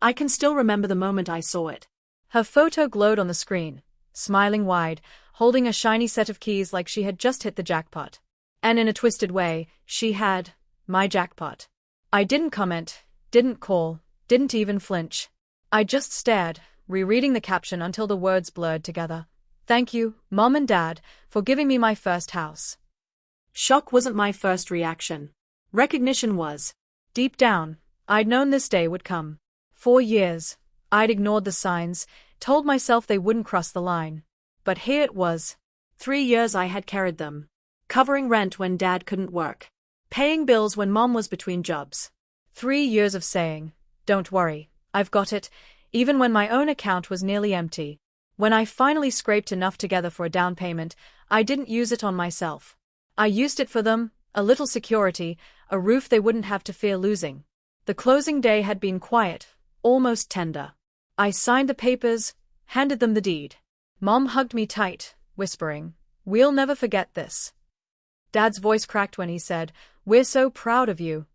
I can still remember the moment I saw it. Her photo glowed on the screen, smiling wide, holding a shiny set of keys like she had just hit the jackpot. And in a twisted way, she had my jackpot. I didn't comment, didn't call, didn't even flinch. I just stared, rereading the caption until the words blurred together. Thank you, Mom and Dad, for giving me my first house. Shock wasn't my first reaction. Recognition was. Deep down, I'd known this day would come. For years, I'd ignored the signs, told myself they wouldn't cross the line. But here it was. 3 years I had carried them. Covering rent when Dad couldn't work. Paying bills when Mom was between jobs. 3 years of saying, don't worry, I've got it, even when my own account was nearly empty. When I finally scraped enough together for a down payment, I didn't use it on myself. I used it for them, a little security, a roof they wouldn't have to fear losing. The closing day had been quiet, almost tender. I signed the papers, handed them the deed. Mom hugged me tight, whispering, we'll never forget this. Dad's voice cracked when he said, we're so proud of you.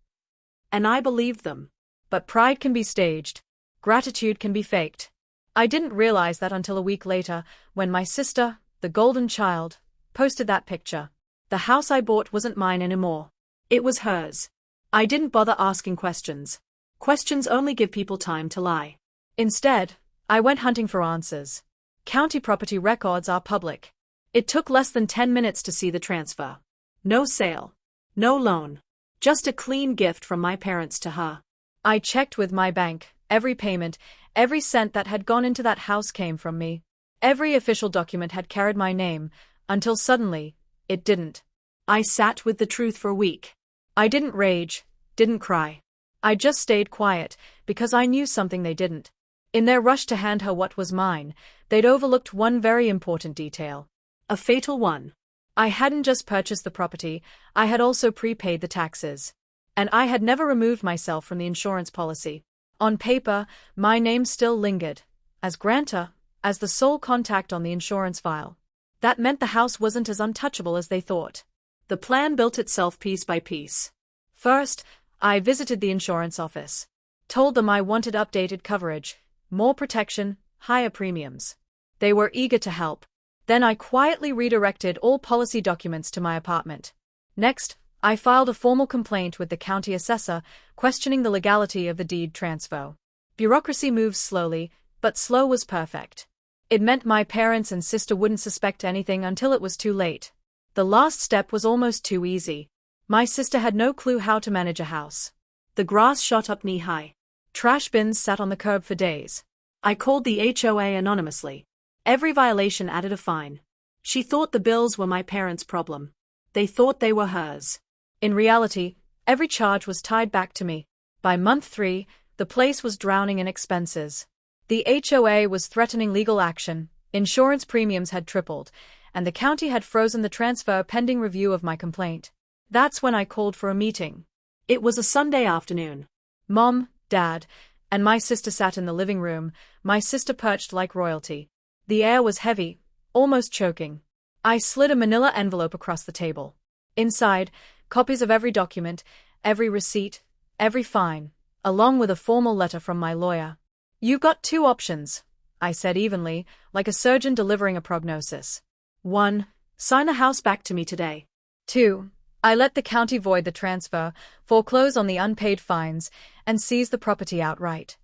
And I believed them. But pride can be staged. Gratitude can be faked. I didn't realize that until a week later, when my sister, the golden child, posted that picture. The house I bought wasn't mine anymore. It was hers. I didn't bother asking questions. Questions only give people time to lie. Instead, I went hunting for answers. County property records are public. It took less than 10 minutes to see the transfer. No sale. No loan. Just a clean gift from my parents to her. I checked with my bank. Every payment, every cent that had gone into that house came from me. Every official document had carried my name, until suddenly, it didn't. I sat with the truth for a week. I didn't rage, didn't cry. I just stayed quiet, because I knew something they didn't. In their rush to hand her what was mine, they'd overlooked one very important detail. A fatal one. I hadn't just purchased the property, I had also prepaid the taxes. And I had never removed myself from the insurance policy. On paper, my name still lingered, as grantor, as the sole contact on the insurance file. That meant the house wasn't as untouchable as they thought. The plan built itself piece by piece. First, I visited the insurance office. Told them I wanted updated coverage, more protection, higher premiums. They were eager to help. Then I quietly redirected all policy documents to my apartment. Next, I filed a formal complaint with the county assessor, questioning the legality of the deed transfer. Bureaucracy moves slowly, but slow was perfect. It meant my parents and sister wouldn't suspect anything until it was too late. The last step was almost too easy. My sister had no clue how to manage a house. The grass shot up knee-high. Trash bins sat on the curb for days. I called the HOA anonymously. Every violation added a fine. She thought the bills were my parents' problem. They thought they were hers. In reality, every charge was tied back to me. By month 3, the place was drowning in expenses. The HOA was threatening legal action, insurance premiums had tripled, and the county had frozen the transfer pending review of my complaint. That's when I called for a meeting. It was a Sunday afternoon. Mom, Dad, and my sister sat in the living room, my sister perched like royalty. The air was heavy, almost choking. I slid a manila envelope across the table. Inside, copies of every document, every receipt, every fine, along with a formal letter from my lawyer. You've got 2 options, I said evenly, like a surgeon delivering a prognosis. 1. Sign the house back to me today. 2. I let the county void the transfer, foreclose on the unpaid fines, and seize the property outright.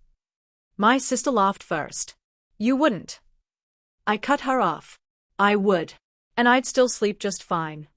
My sister laughed first. You wouldn't. I cut her off. I would. And I'd still sleep just fine.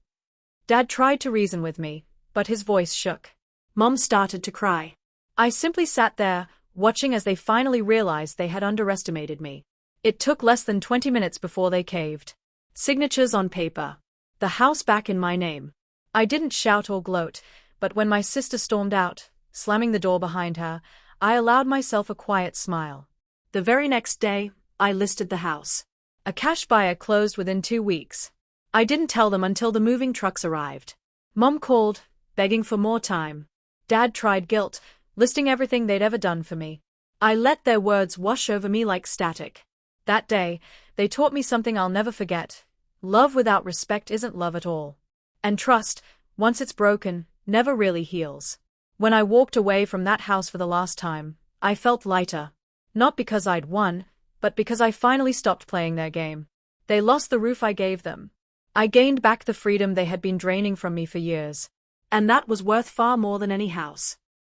Dad tried to reason with me, but his voice shook. Mom started to cry. I simply sat there, watching as they finally realized they had underestimated me. It took less than 20 minutes before they caved. Signatures on paper. The house back in my name. I didn't shout or gloat, but when my sister stormed out, slamming the door behind her, I allowed myself a quiet smile. The very next day, I listed the house. A cash buyer closed within 2 weeks. I didn't tell them until the moving trucks arrived. Mom called, begging for more time. Dad tried guilt, listing everything they'd ever done for me. I let their words wash over me like static. That day, they taught me something I'll never forget. Love without respect isn't love at all. And trust, once it's broken, never really heals. When I walked away from that house for the last time, I felt lighter, Not because I'd won, but because I finally stopped playing their game. They lost the roof I gave them. I gained back the freedom they had been draining from me for years. And that was worth far more than any house.